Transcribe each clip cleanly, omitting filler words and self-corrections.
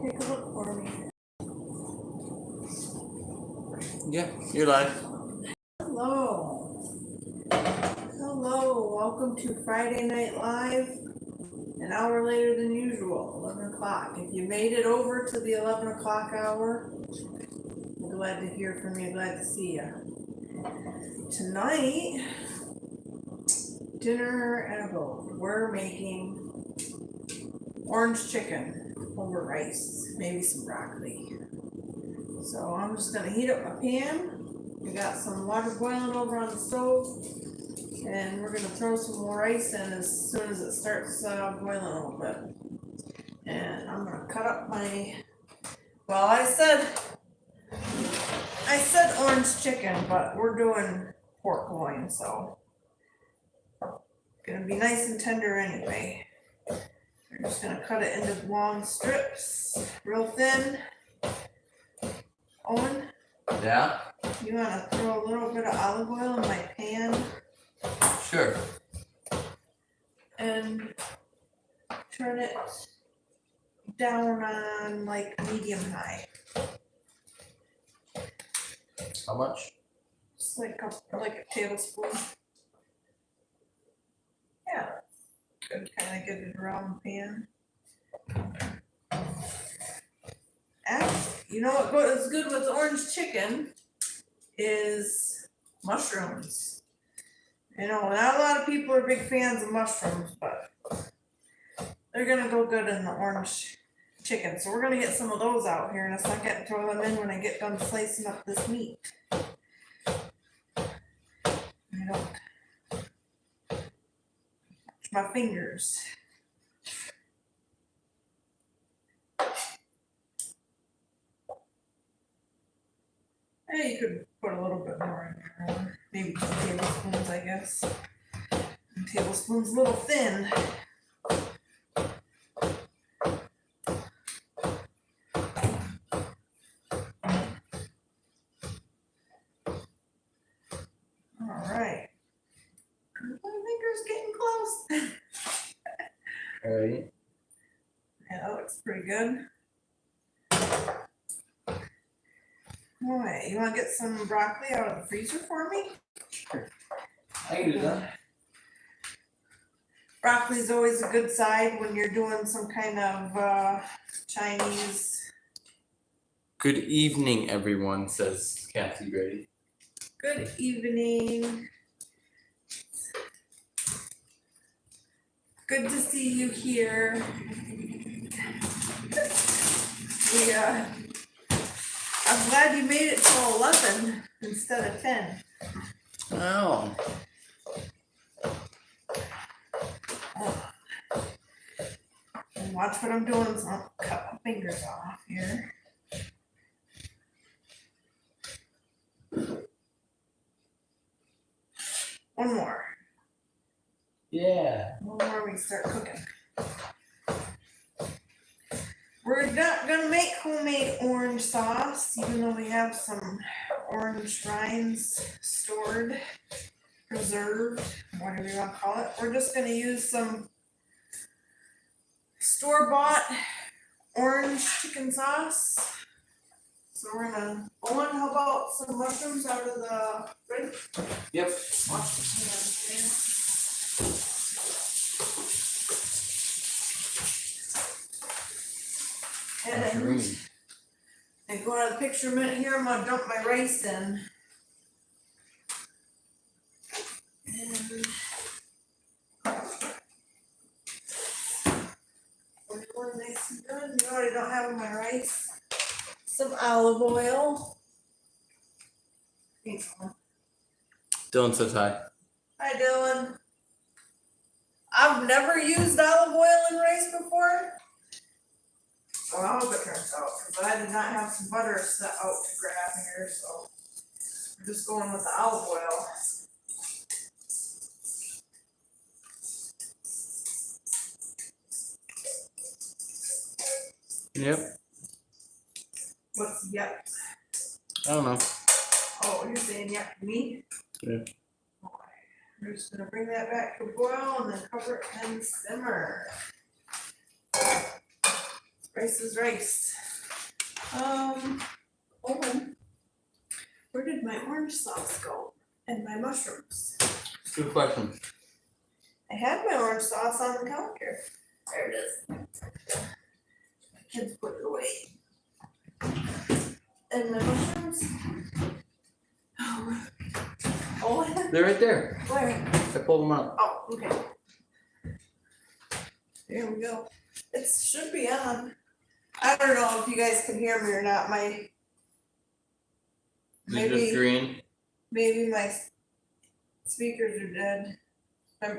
take a look for me. Yeah, you're live. Hello. Hello, welcome to Friday Night Live. An hour later than usual, 11 o'clock. If you made it over to the 11 o'clock hour, I'm glad to hear from you, glad to see you. Tonight, dinner at a boat. We're making orange chicken over rice, maybe some broccoli. So I'm just gonna heat up my pan. We got some water boiling over on the stove, and we're gonna throw some more rice in as soon as it starts boiling a little bit. And I'm gonna cut up my, well, I said orange chicken, but we're doing pork loin, so gonna be nice and tender anyway. We're just gonna cut it into long strips, real thin. Owen, Yeah, you wanna throw a little bit of olive oil in my pan sure. and turn it down on like medium high, How much? just like a tablespoon. Yeah, good, kind of get it around the pan. Actually, you know what is good with orange chicken is mushrooms. You know, not a lot of people are big fans of mushrooms, but they're gonna go good in the orange chicken. So we're gonna get some of those out here in a second and throw them in when I get done slicing up this meat. I don't touch my fingers. Hey, you could put a little bit more in there, maybe 2 tablespoons, I guess. And tablespoon's a little thin. All right. My finger's getting close. Alright. Yeah, that looks pretty good. All right, you want to get some broccoli out of the freezer for me? I can do that. Broccoli's always a good side when you're doing some kind of Chinese. Good evening, everyone, says Kathy Grady. Good evening. Good to see you here. Yeah. I'm glad you made it till 11 instead of 10. Oh. And watch what I'm doing, so I'll cut my fingers off here. One more. Yeah. One more, we start cooking. We're not gonna make homemade orange sauce, even though we have some orange rinds stored, preserved, whatever you want to call it. We're just gonna use some store-bought orange chicken sauce. So we're gonna, Owen, how about some mushrooms out of the fridge? Yep. Wash the hands, man. And then, and go out of the picture a minute here, I'm gonna dump my rice in. And we're going nice and good. You know what I don't have in my rice? Some olive oil. Dylan says hi. Hi, Dylan. I've never used olive oil in rice before. So I hope it turns out, because I did not have some butter set out to grab here, so I'm just going with the olive oil. Yep. What's yep? I don't know. Oh, you're saying yep to me? Yeah. Okay. We're just gonna bring that back to boil and then cover it and simmer. Rice is rice. Owen, where did my orange sauce go? And my mushrooms? Good question. I had my orange sauce on the counter. There it is. My kids put it away. And my mushrooms? Oh, They're right there. where? I pulled them out. Oh, okay. There we go. It should be on. I don't know if you guys can hear me or not. Is it just Maybe green? my speakers are dead. My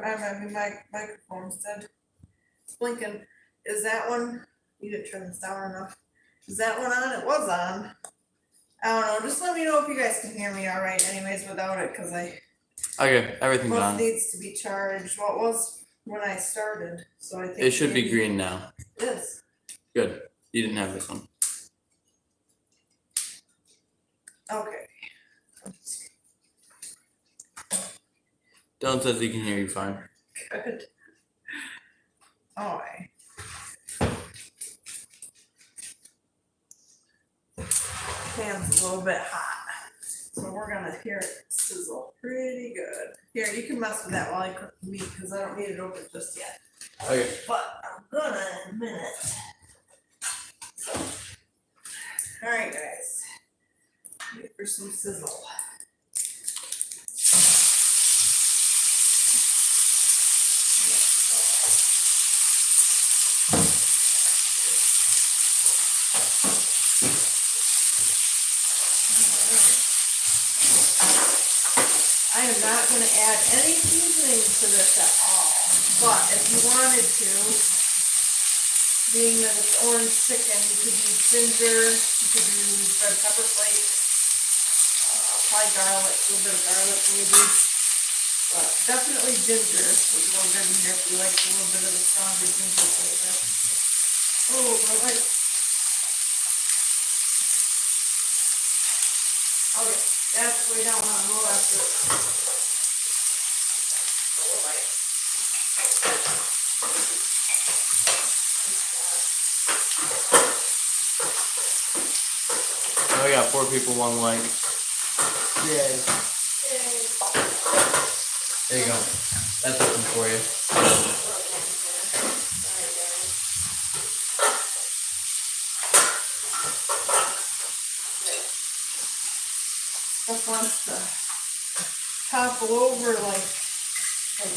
microphone's dead. It's blinking. Is that one? You didn't turn this down enough. Is that one on? It was on. I don't know. Just let me know if you guys can hear me all right. Anyways, without it, because Okay, everything's both on. needs to be charged. Well, it was when I started, so I think It should be maybe green now. It is. Good. You didn't have this one. Okay. Dylan says he can hear you fine. Good. Alright. Pan's a little bit hot, so we're gonna hear it sizzle pretty good. Here, you can mess with that while I cook the meat, because I don't need it open just yet. Okay. But I'm gonna in a minute. So, alright guys. Wait for some sizzle. I am not gonna add any seasoning to this at all, but if you wanted to, being that it's orange chicken, you could use ginger, you could use red pepper flakes, probably garlic, a little bit of garlic maybe, but definitely ginger is real good in here if you like a little bit of the stronger ginger flavor. Oh, but like, okay, that's way down on the left. Oh, we got 4 people, 1 like. Yay. There you go. That's open for you. Stuff wants to topple over like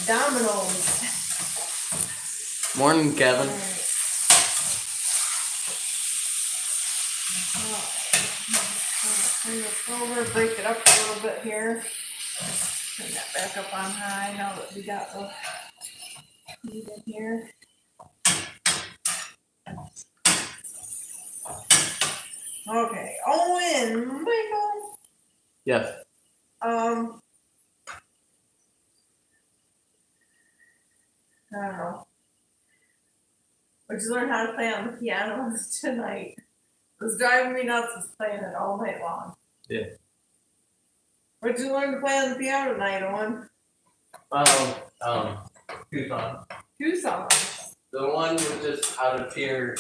dominoes. Morning, Kevin. Turn this over, break it up a little bit here. Turn that back up on high now that we got the meat in here. Okay, Owen, Michael. Yes. I don't know. Would you learn how to play on the piano tonight? It was driving me nuts, was playing it all night long. Yeah. What'd you learn to play on the piano tonight, Owen? 2 songs. 2 songs. The one was just out of fear.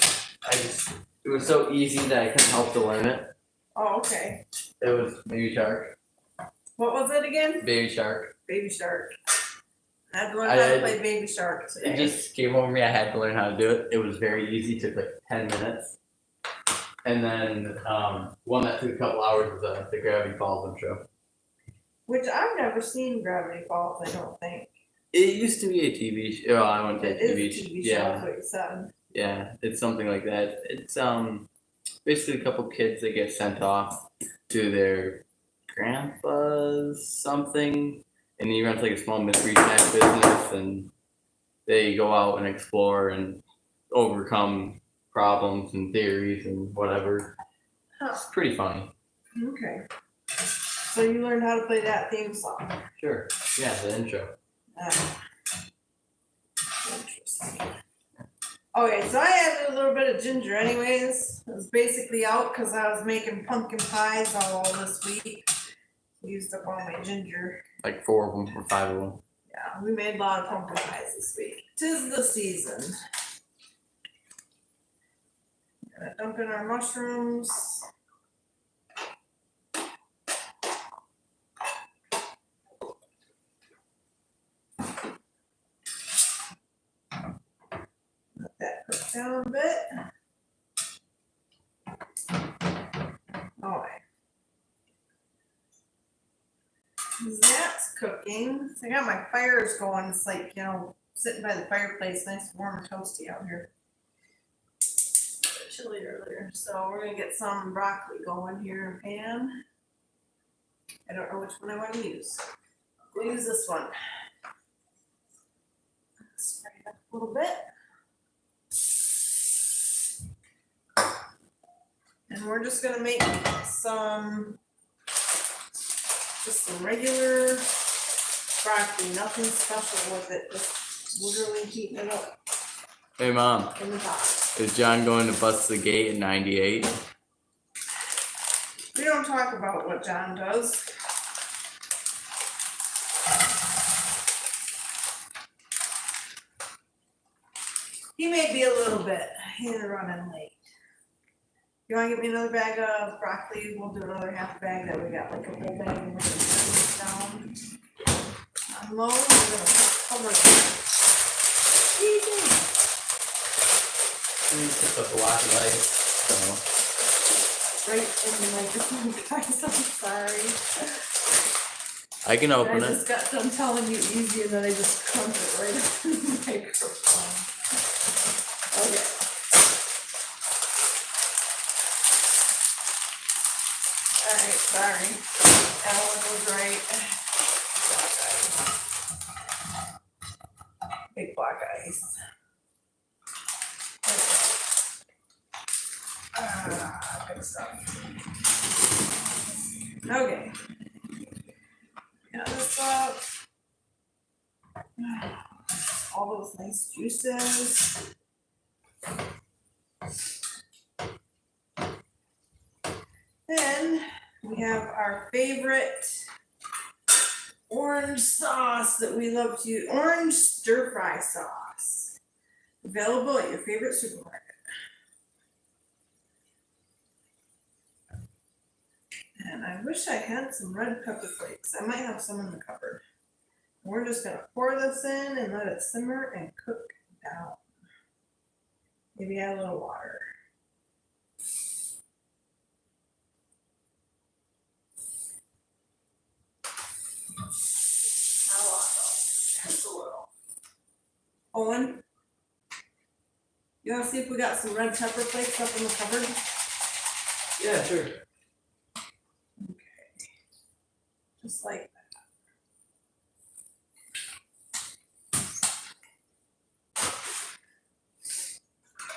It was so easy that I couldn't help to learn it. Oh, okay. It was Baby Shark. What was it again? Baby Shark. Baby Shark. I had to learn how to play Baby Shark today. It just came over me. I had to learn how to do it. It was very easy. It took like 10 minutes. And then one that took a couple hours was the Gravity Falls intro. Which I've never seen Gravity Falls, I don't think. It used to be a TV show. Oh, I went to It a TV is a show. TV show, Yeah, that's what you said. yeah. It's something like that. It's basically a couple kids that get sent off to their grandpa's something, and he runs like a small mystery snack business, and they go out and explore and overcome problems and theories and whatever. Huh. It's pretty funny. Okay. So you learned how to play that theme song. Sure. Yeah, the intro. Interesting. Okay, so I added a little bit of ginger anyways. It was basically out because I was making pumpkin pies all this week. Used up all my ginger. Like 4 of them or 5 of them. Yeah, we made a lot of pumpkin pies this week. 'Tis the season. Gonna dump in our mushrooms. Let that cook down a bit. Alright. That's cooking. So I got my fires going. It's like, sitting by the fireplace, nice warm and toasty out here. Chilly earlier. So we're gonna get some broccoli going here in a pan. I don't know which one I want to use. We'll use this one. Spray it up a little bit. And we're just gonna make just some regular broccoli, nothing special with it, just literally heating it up Hey Mom, in the pot. is John going to bust the gate in 98? We don't talk about what John does. He may be a little bit, he's running late. You wanna get me another bag of broccoli? We'll do another half bag that we got, like a whole bag, and we're gonna turn this down. On low, we're gonna cover it. Easy. Just a block of ice. So Right in the microphone, guys, I'm sorry. I can open I it. just got done telling you easy and then I just crumbled it right up in the microphone. Okay. Alright, sorry. Alan was right. Block ice. Big block ice. Good stuff. Okay. Got this up. All those nice juices. Then we have our favorite orange sauce that we love to use, orange stir fry sauce. Available at your favorite supermarket. And I wish I had some red pepper flakes. I might have some in the cupboard. We're just gonna pour this in and let it simmer and cook down. Maybe add a little water. Not a lot though, just a little. Owen, you wanna see if we got some red pepper flakes up in the cupboard? Yeah, sure. Just like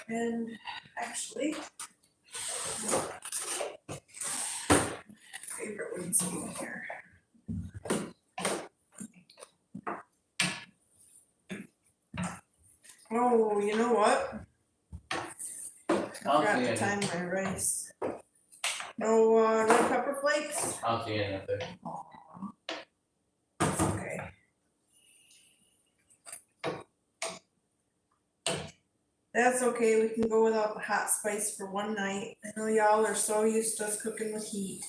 that. And actually, favorite wooden spoon here. Oh, you know what? I forgot to time my rice. No red pepper flakes? I don't see any up there. Aw. That's okay. That's okay, we can go without the hot spice for one night. I know y'all are so used to us cooking with heat.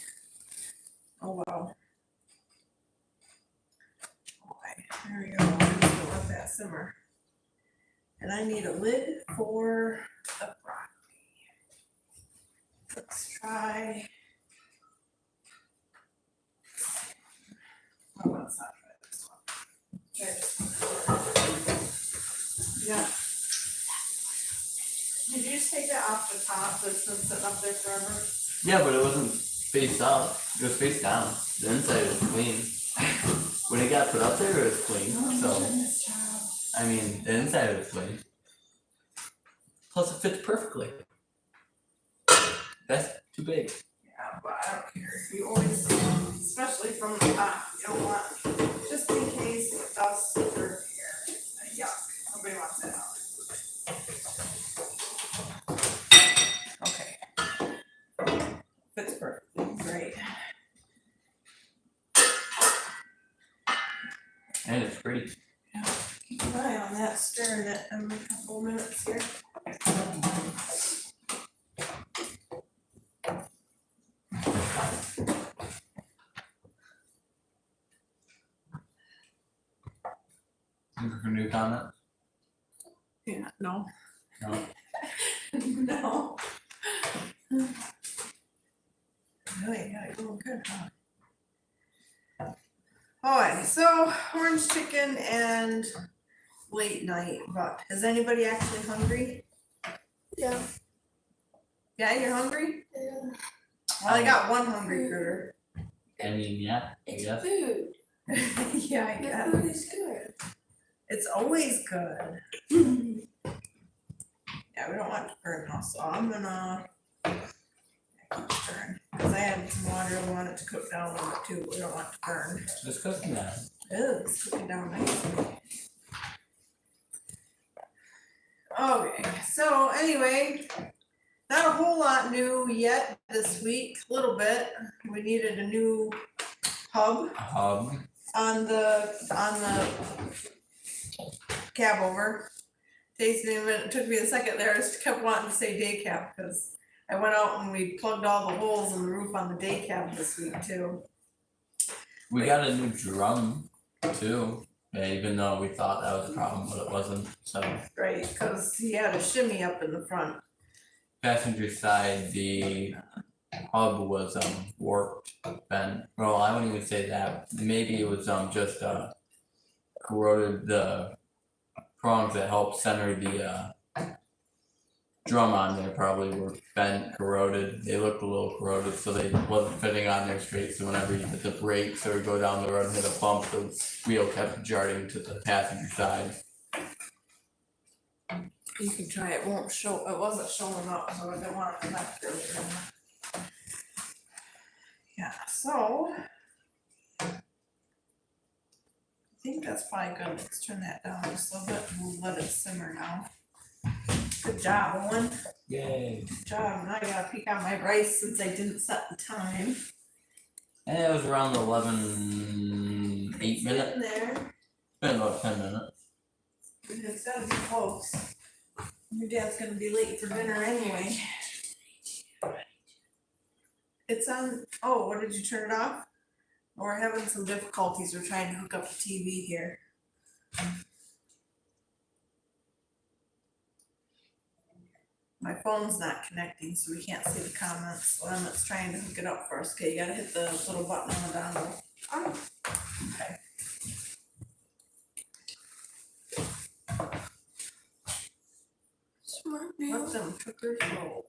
Oh well. Okay, there we go. I'm just gonna let that simmer. And I need a lid for the broccoli. Let's try. Oh, let's not try this one. Try this one. Yeah. Did you just take that off the top that's been sitting up there forever? Yeah, but it wasn't faced up. It was face down. The inside was clean. When it got put up there, it was clean. So, I mean, the inside was clean. Plus, it fits perfectly. That's too big. Yeah, but I don't care. You always, especially from the top, you don't want, just in case it does slip through here. Yuck. Nobody wants that out. Okay. Fits perfectly. Great. And it's pretty. Keep an eye on that, stirring it every couple minutes here. comments? Yeah, no. No. No. Really, yeah, you're good, huh? Alright, so orange chicken and late night, but is anybody actually hungry? Yeah. Yeah, you're hungry? Yeah. Well, I got one hungry critter. I mean, yeah, I It's guess. food. Yeah, I The guess. food is good. It's always good. Yeah, we don't want to burn now, so I'm gonna keep stirring. Cause I had some water, I want it to cook down a little bit too, we don't want it to burn. Just cooking now. Ew, it's cooking down nicely. Okay, so anyway, not a whole lot new yet this week, a little bit. We needed a new hub Hub. on the cab over. Takes me a minute, it took me a second there, I just kept wanting to say day cab, cause I went out and we plugged all the holes in the roof on the day cab this week too. We got a new drum too. Yeah, even though we thought that was a problem, but it wasn't. So Right, cause he had a shimmy up in the front. passenger side, the hub was warped, bent. Well, I wouldn't even say that. Maybe it was just corroded. The prongs that help center the drum on there probably were bent, corroded. They looked a little corroded, so they wasn't fitting on there straight. So whenever you hit the brakes or go down the road and hit a bump, the wheel kept jarring to the passenger side. You can try it, won't show, it wasn't showing up, so I didn't want it to come through. Yeah, so. I think that's probably good, let's turn that down just a little bit, and we'll let it simmer now. Good job, Owen, Yay! good job, now I gotta peek out my rice since I didn't set the time. And it was around 11, 8 minutes. In there, Been about 10 minutes. it's gotta be close. Your dad's gonna be late for dinner anyway. It's on, oh, what did you turn it off? We're having some difficulties, we're trying to hook up the TV here. My phone's not connecting, so we can't see the comments, so Emmett's trying to hook it up for us, okay, you gotta hit the little button on the dongle. Oh. Okay. Smart Let meal. them cookers roll.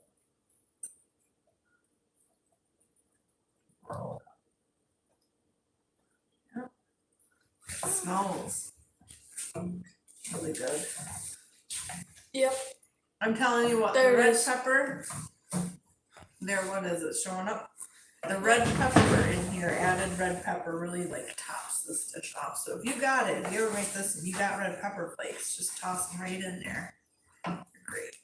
It smells really good. Yep. I'm telling you what, There the it red is. pepper, there, what is it showing up? The red pepper in here, added red pepper really like tops this dish off, so if you got it, if you ever make this and you got red pepper flakes, just toss them right in there. They're great.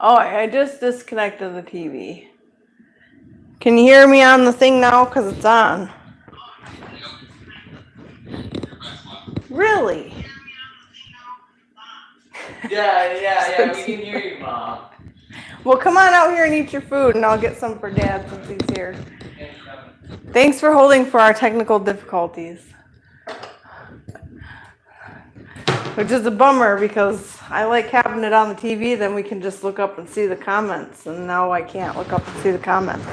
Oh, I just disconnected the TV. Can you hear me on the thing now? Because it's on. Really? Yeah, we can hear you, Mom. Well, come on out here and eat your food, and I'll get some for Dad since he's here. Thanks for holding for our technical difficulties. Which is a bummer because I like having it on the TV, then we can just look up and see the comments, and now I can't look up and see the comments.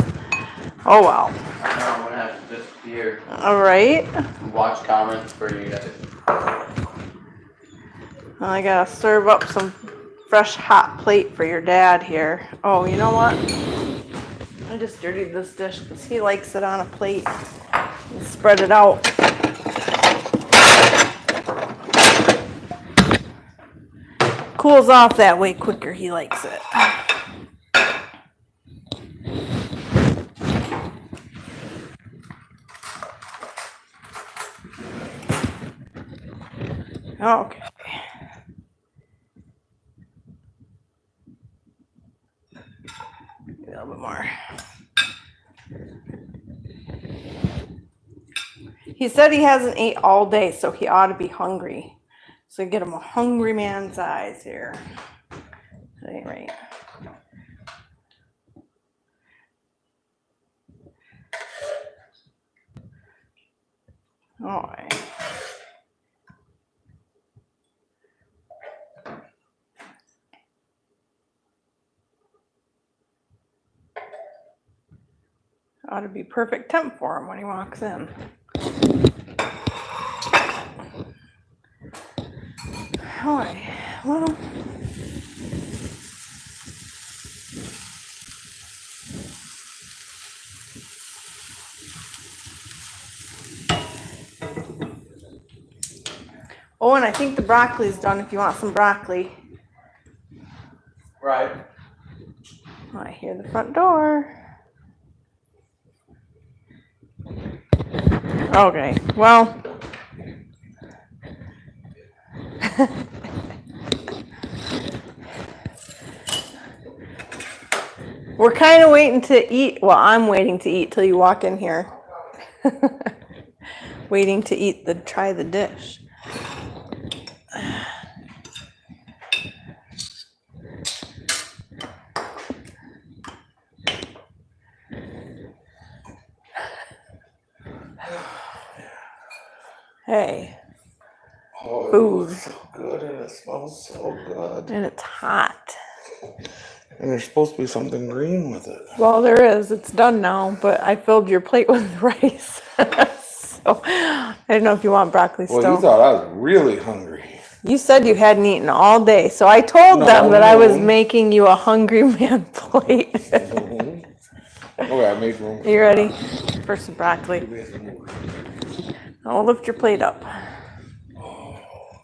Oh well. I know, I'm gonna have to disappear. Alright. Watch comments for you guys. I gotta serve up some fresh hot plate for your dad here. Oh, you know what? I just dirtied this dish because he likes it on a plate. And spread it out. Cools off that way quicker, he likes it. Okay. A little bit more. He said he hasn't ate all day, so he ought to be hungry. So get him a hungry man's eyes here. That ain't right. All right. Ought to be perfect temp for him when he walks in. All right. Well. Oh, and I think the broccoli's done if you want some broccoli. Right. I hear the front door. Okay, well. We're kind of waiting to eat. Well, I'm waiting to eat till you walk in here. Waiting to eat try the dish. Hey. Oh, Food. It's so good and it smells so good. And it's hot. And there's supposed to be something green with it. Well, there is. It's done now, but I filled your plate with rice. So I don't know if you want broccoli Well, still. you thought I was really hungry. You said you hadn't eaten all day, so I told them that I was No. making you a hungry man plate. Okay, I made room. You ready for some broccoli? I'll lift your plate up. Oh,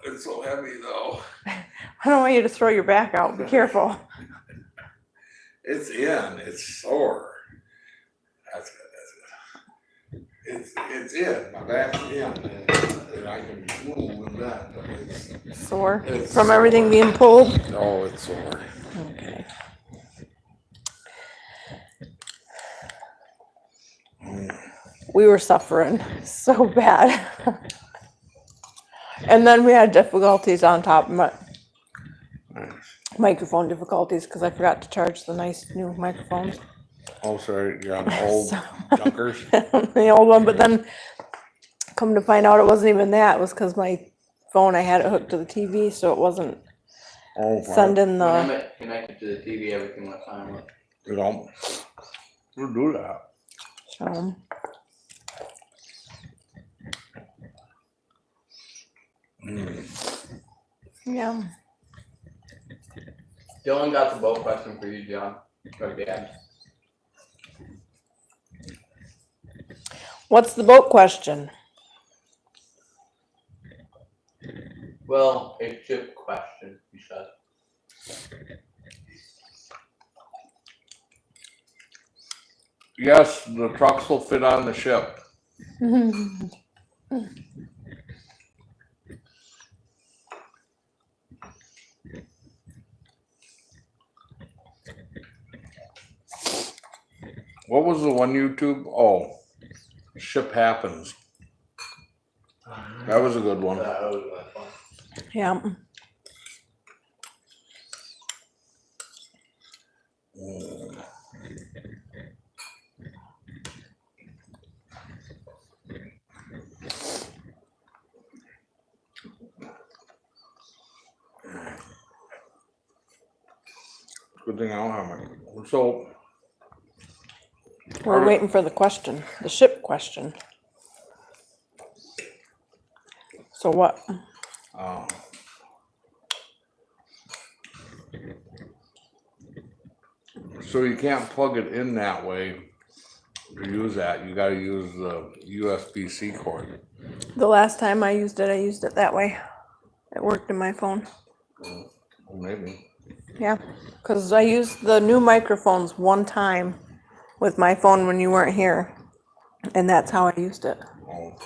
it's so heavy though. I don't want you to throw your back out. Be careful. It's in. It's sore. That's good. That's good. It's in. My back's in, and I can move with that. But it's Sore It's from everything being pulled. oh, it's sore. Okay. We were suffering so bad. And then we had difficulties on top of it. Microphone difficulties because I forgot to charge the nice new microphones. Oh, sorry, you're on the old So- junkers. The old one, but then come to find out it wasn't even that. It was because my phone, I had it hooked to the TV, so it wasn't Oh, fine. sending When I'm the. connected to the TV, everything went fine. You don't. You do that. So, yeah. Dylan got the boat question for you, John. Or Dad. What's the boat question? Well, a ship question, you said. Yes, the trucks will fit on the ship. What was the one YouTube? Oh, Ship Happens. That was a good one. That was fun. Yeah. Good thing I don't have my. So We're waiting for the question, the ship question. So what? um, so you can't plug it in that way to use that. You got to use the USB-C cord. The last time I used it that way. It worked in my phone. Well, maybe. Yeah, because I used the new microphones one time with my phone when you weren't here, and that's how I used it. Oh.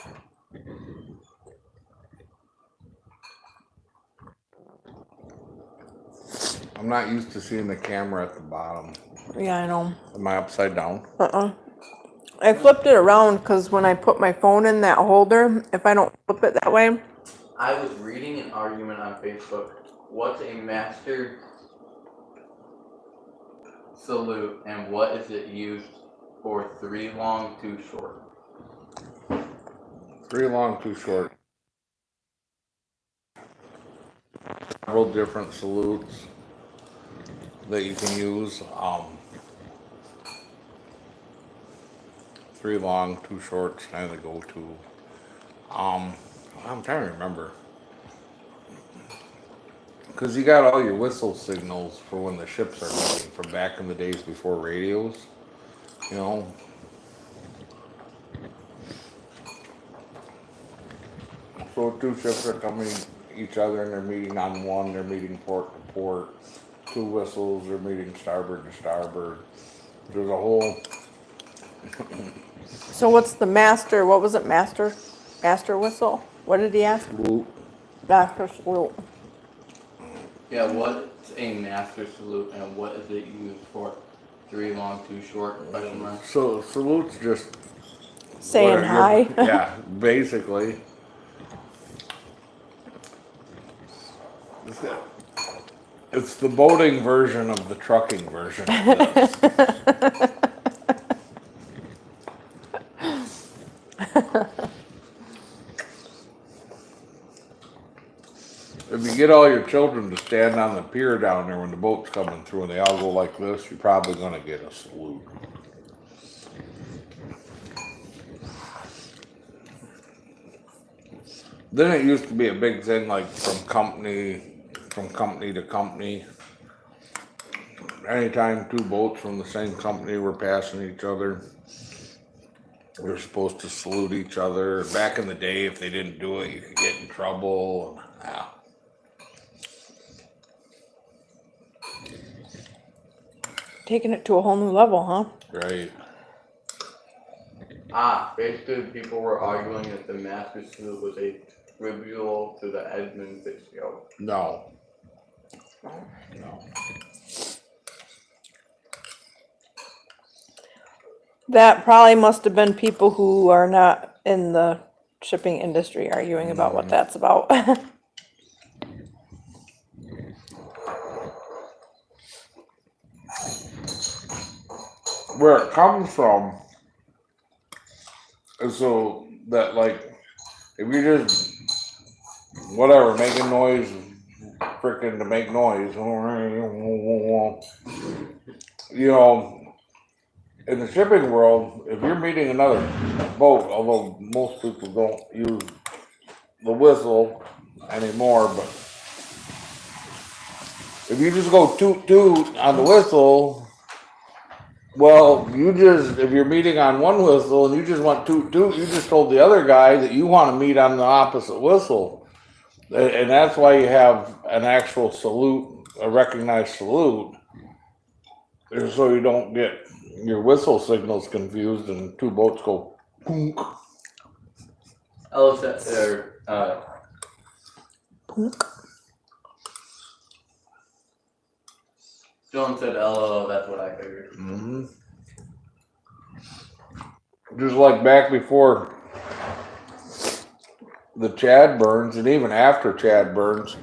I'm not used to seeing the camera at the bottom. Yeah, I know. Am I upside down? I flipped it around because when I put my phone in that holder, if I don't flip it that way, I was reading an argument on Facebook. What's a master salute and what is it used for? 3 long, 2 short. 3 long, 2 short. Several different salutes that you can use. 3 long, 2 shorts, kind of the go-to. I'm trying to remember. Because you got all your whistle signals for when the ships are moving from back in the days before radios. You know. So 2 ships are coming each other and they're meeting on one, they're meeting port to port. 2 whistles, they're meeting starboard to starboard. There's a whole. so what's the master? What was it, master? Master whistle? What did he ask? Loop. Master salute. Yeah, what's a master salute and what is it used for? 3 long, 2 short? Question mark. So salute's just Saying whatever- hi. Yeah, basically. It's the boating version of the trucking version of this. If you get all your children to stand on the pier down there when the boat's coming through and they all go like this, you're probably gonna get a salute. Then it used to be a big thing, like from company to company. Anytime 2 boats from the same company were passing each other, they're supposed to salute each other. Back in the day, if they didn't do it, you could get in trouble. Yeah. Taking it to a whole new level, huh? Right. Basically people were arguing that the master salute was a tribute to the Edmund Fitzgerald. No. That probably must have been people who are not in the shipping industry arguing about what that's about. Where it comes from is so that, like, if you just whatever making noise, freaking to make noise, you know. In the shipping world, if you're meeting another boat, although most people don't use the whistle anymore, but if you just go toot toot on the whistle, well, if you're meeting on one whistle and you just want toot toot, you just told the other guy that you want to meet on the opposite whistle. And that's why you have an actual salute, a recognized salute, so you don't get your whistle signals confused and 2 boats go punk. Dylan said LOL, that's what I figured. Mm-hmm. just like back before the Chad burns, and even after Chad burns,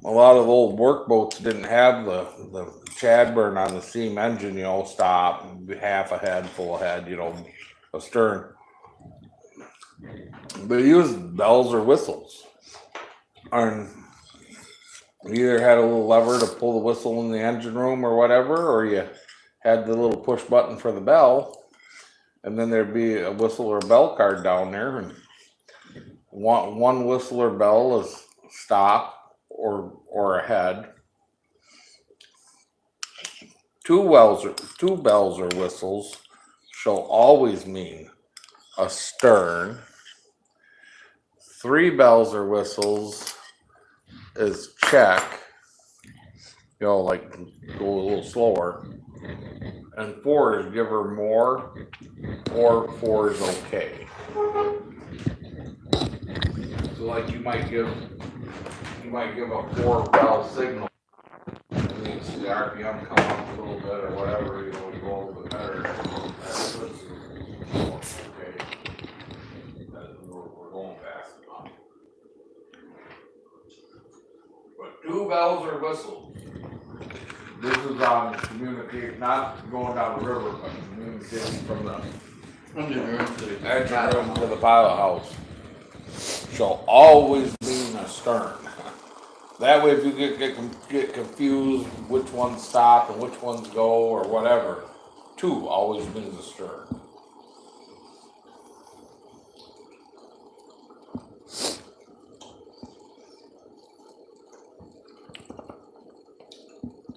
a lot of old work boats didn't have the Chad burn on the steam engine, stop, half a head, full head, astern. They used bells or whistles. And you either had a little lever to pull the whistle in the engine room or whatever, or you had the little push button for the bell, and then there'd be a whistle or bell card down there, and one whistle or bell is stop or ahead. Two bells or whistles shall always mean astern. 3 bells or whistles is check, like go a little slower. And 4 is give her more, or 4 is okay. So like you might give a 4 bell signal, and then you see the RPM come up a little bit or whatever, you go a little bit better. That's what's okay. We're going fast enough. But 2 bells or whistles. This is on communicate, not going down the river, but communicating from the engine room to the pilot house. Shall always mean astern. That way, if you get confused which ones stop and which ones go or whatever, 2 always means astern.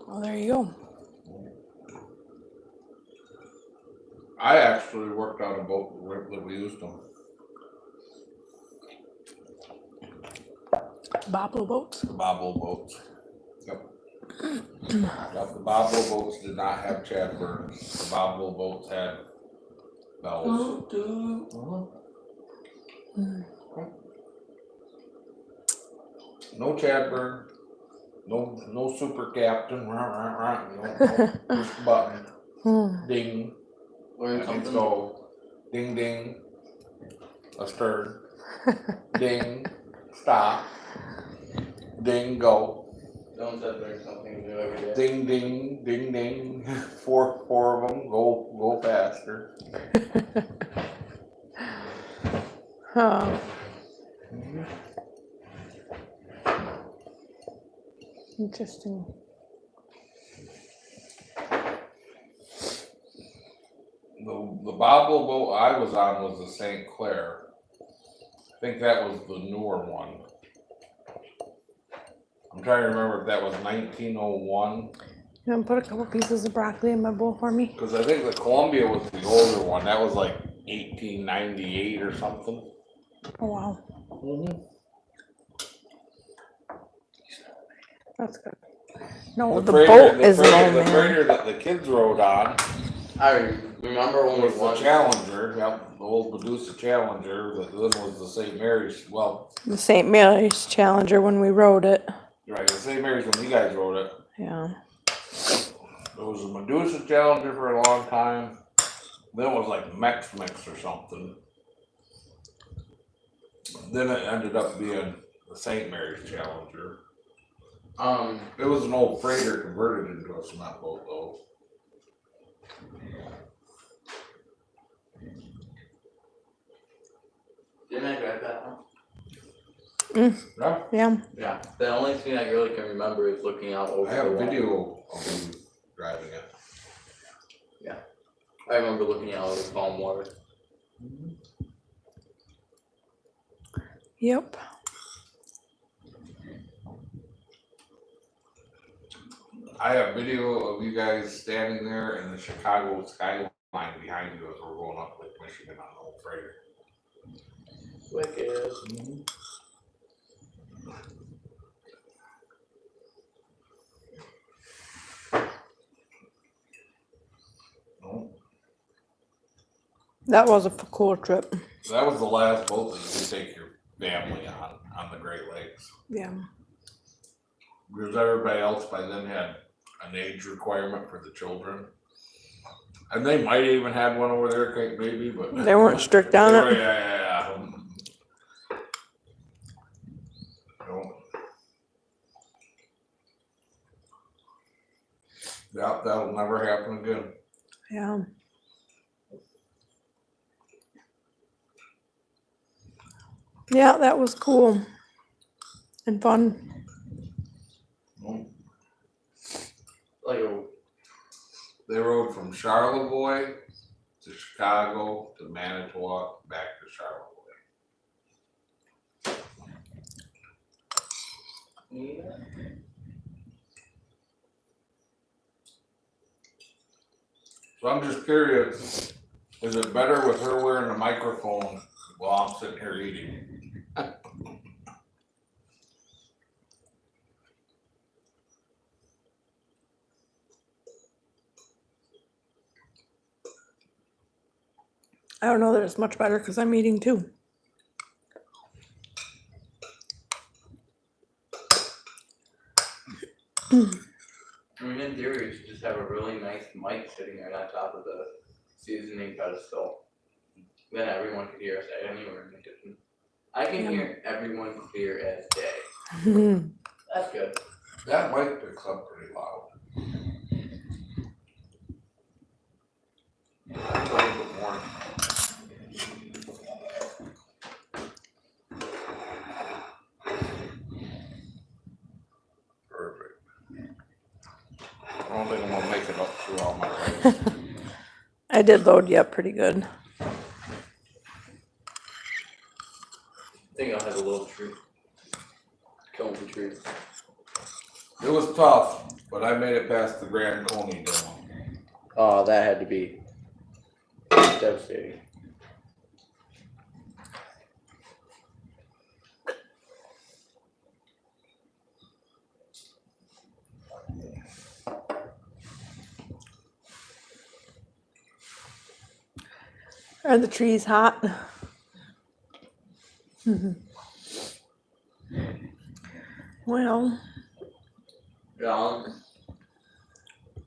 Well, there you go. I actually worked on a boat that we used them. Bobble boats. Bobble boats. Yep. Yep, the bobble boats did not have Chad burns. The bobble boats had bells. No Chad burn. No super captain. No, push the button. Ding. Learn And something. go. Ding ding. Astern. Ding. Stop. Ding go. Don't said learn something new every day. Ding ding ding ding. Four of them. Go faster. Oh. Interesting. The bobble boat I was on was the St. Clair. I think that was the newer one. I'm trying to remember if that was 1901. You want to put a couple pieces of broccoli in my bowl for me? Because I think the Columbia was the older one. That was like 1898 or something. Oh, wow. Mm-hmm. That's good. No, the boat is the low, man. freighter that the kids rode on I remember when we was the won. Challenger. Yep, the old Medusa Challenger. That then was the St. Mary's. Well, The St. Mary's Challenger when we rode it. right, the St. Mary's when you guys rode it. Yeah. There was a Medusa Challenger for a long time. Then it was like Mix or something. Then it ended up being the St. Mary's Challenger. It was an old freighter converted into a cement boat though. Didn't I drive that one? Yeah, Yeah. Yeah. The only thing I really can remember is looking out over I have the a water. video of you driving it. I remember looking out over the calm water. Yep. I have video of you guys standing there and the Chicago skyline behind you as we're going up Lake Michigan on the old freighter. Wicked. No, That was a cool trip. that was the last boat that you could take your family on the Great Lakes. Yeah. Because everybody else by then had an age requirement for the children. And they might even have one over there, Cape maybe, but. They weren't strict on Yeah, it. yeah. No. That'll never happen again. Yeah. Yeah, that was cool and fun. No. Like They rode from Charlevoix to Chicago to Manitowoc back to Charlevoix. So I'm just curious, is it better with her wearing a microphone while I'm sitting here eating? I don't know that it's much better because I'm eating too. I mean, in theory, you should just have a really nice mic sitting right on top of the seasoning pedestal. Then everyone could hear us anywhere in the kitchen. I can Yeah. hear everyone clear as day. That's good. That mic picks up pretty loud. A little bit more. Perfect. I don't think I'm gonna make it up through all my rice. I did load you up pretty good. I think I'll have a little tree. Coney tree. It was tough, but I made it past the Grand Coney demo. Oh, that had to be devastating. Are the trees hot? Well,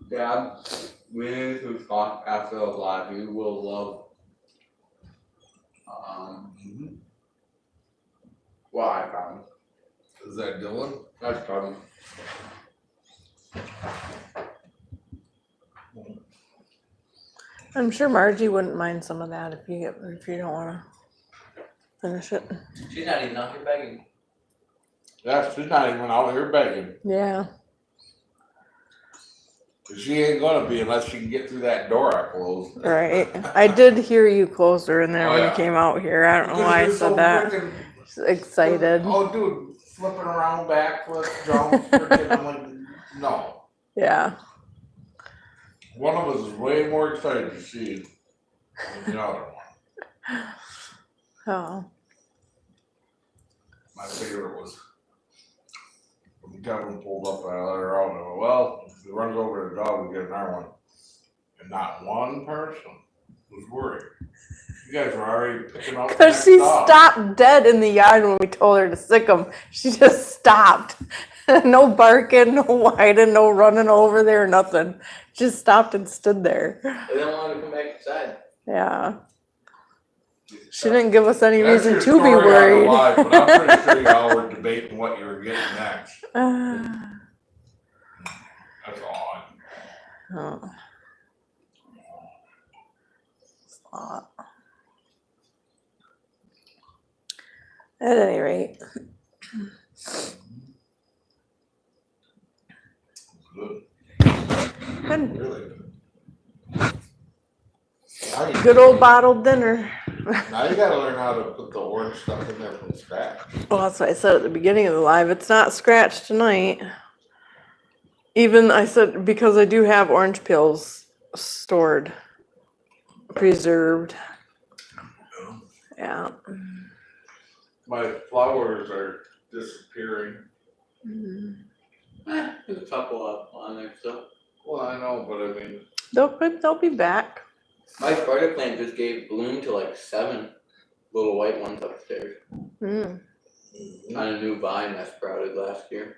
Dad, we need to talk after the live. You will love what I found. Is that Dylan? That's coming. I'm sure Margie wouldn't mind some of that if you don't want to finish it. She's not even out here begging. Yeah, she's not even out here begging. Yeah. She ain't gonna be unless she can get through that door I closed. Right. I did hear you close her in there Oh, when yeah. you came out here. I don't know why I said that. She's excited. Oh, dude, flipping around backflip, jump, freaking, I'm like, no. Yeah. One of us is way more excited to see it than the other one. Oh. My favorite was when Kevin pulled up and I let her out and I went, well, if it runs over the dog, we get another one. And not one person was worried. You guys were already picking up the Because next she dog. stopped dead in the yard when we told her to sick him. She just stopped. No barking, no whining, no running over there, nothing. Just stopped and stood there. They don't want to come back inside. Yeah. She didn't give us any That's reason your to be story on the worried. live, but I'm pretty sure y'all were debating what you were getting next. That's all. Oh. At any rate. Good. Good. Really good. Good old bottled dinner. Now you gotta learn how to put the orange stuff in there from scratch. Well, that's what I said at the beginning of the live. It's not scratched tonight. Even I said, because I do have orange peels stored, preserved. Yeah. My flowers are disappearing. There's a couple up on there still. Well, I know, but I mean, They'll be back. My spider plant just gave bloom to like 7 little white ones upstairs Mm, on a new vine that sprouted last year.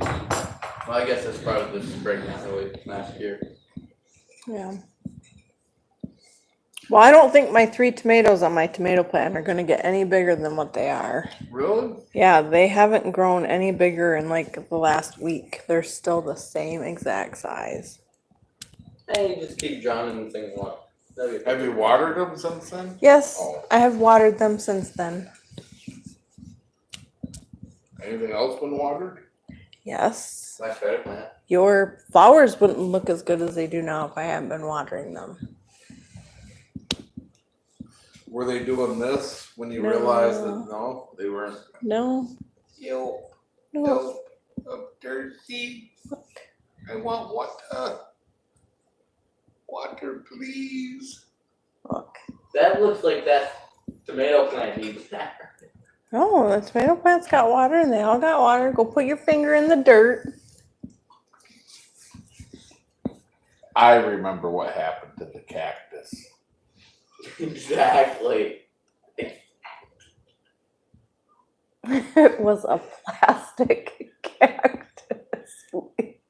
Well, I guess that's part of the spring anyway, last year. Yeah. Well, I don't think my 3 tomatoes on my tomato plant are gonna get any bigger than what they are. Really? Yeah, they haven't grown any bigger in like the last week. They're still the same exact size. Hey, you just keep drowning in things one. Have you watered them since then? Yes, Oh. I have watered them since then. Anything else been watered? Yes. My spider plant. Your flowers wouldn't look as good as they do now if I hadn't been watering them. Were they doing this when you No. realized that no, they weren't? No. Yo, No. dirty. I want water. Water, please. Look. That looks like that tomato plant needs that. No, the tomato plant's got water and they all got water. Go put your finger in the dirt. I remember what happened to the cactus. Exactly. It was a plastic cactus.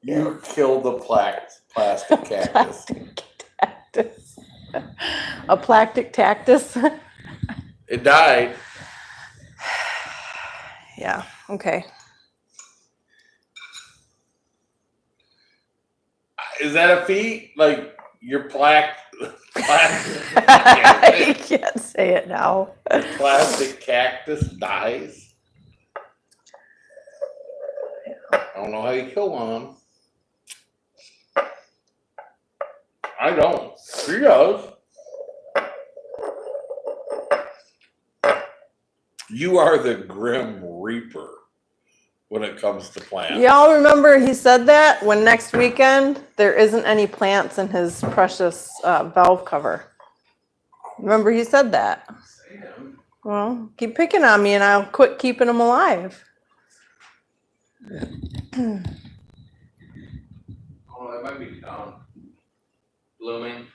You killed the plastic cactus. Cactus. A plastic cactus. It died. Yeah, okay. Is that a feat? Like your plastic I can't say it now. plastic cactus dies? I don't know how you kill one. I don't. He does. You are the Grim Reaper when it comes to plants. Y'all remember he said that when next weekend there isn't any plants in his precious valve cover. Remember he said that? Well, keep picking on me and I'll quit keeping them alive. Oh, it might be blooming.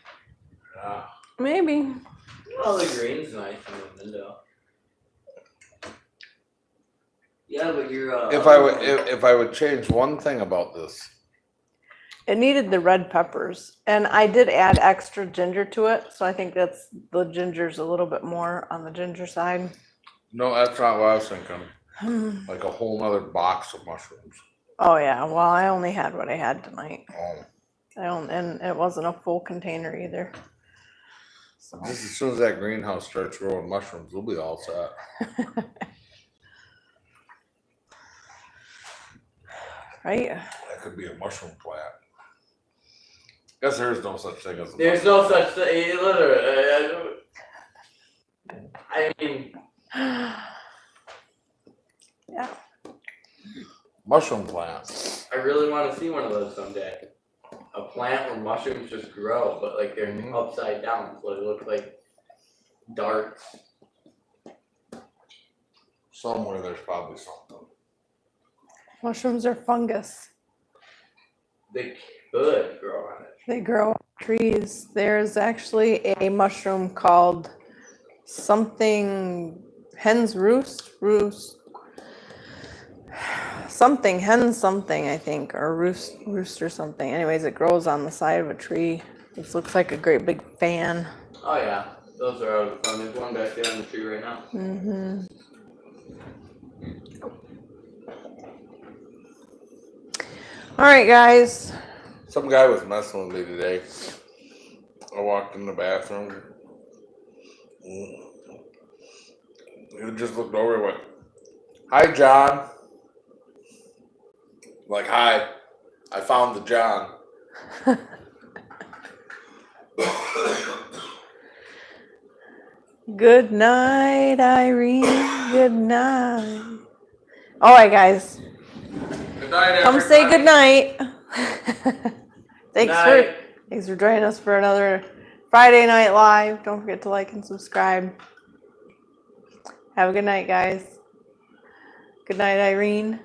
Maybe. Well, the green's nice in the window. Yeah, but you're If I would change one thing about this, It needed the red peppers, and I did add extra ginger to it, so I think that's the ginger's a little bit more on the ginger side. no, that's not what I was thinking. Like a whole nother box of mushrooms. Oh yeah, well I only had what I had tonight. Oh, And it wasn't a full container either. So just as soon as that greenhouse starts growing mushrooms, we'll be all set. right? That could be a mushroom plant. Guess there is no such thing as a there's mushroom. no such thing. Literally, I mean, Yeah. Mushroom plant. I really want to see one of those someday. A plant where mushrooms just grow, but like they're upside down, so they look like darts. Somewhere there's probably something. Mushrooms are fungus. They could grow on it. They grow on trees. There's actually a mushroom called something hen's roost something hen something I think, or roost or something. Anyways, it grows on the side of a tree. This looks like a great big fan. Oh yeah, those are out of the fun. There's one back there on the tree right now. Mm-hmm. All right, guys. Some guy was messing with me today. I walked in the bathroom. He just looked over and went, "Hi, John." Like, "Hi, I found the John." Good night, Irene. Good night. All right, guys. Good night, Come say everybody. good night. Thanks Night. for joining us for another Friday Night Live. Don't forget to like and subscribe. Have a good night, guys. Good night, Irene.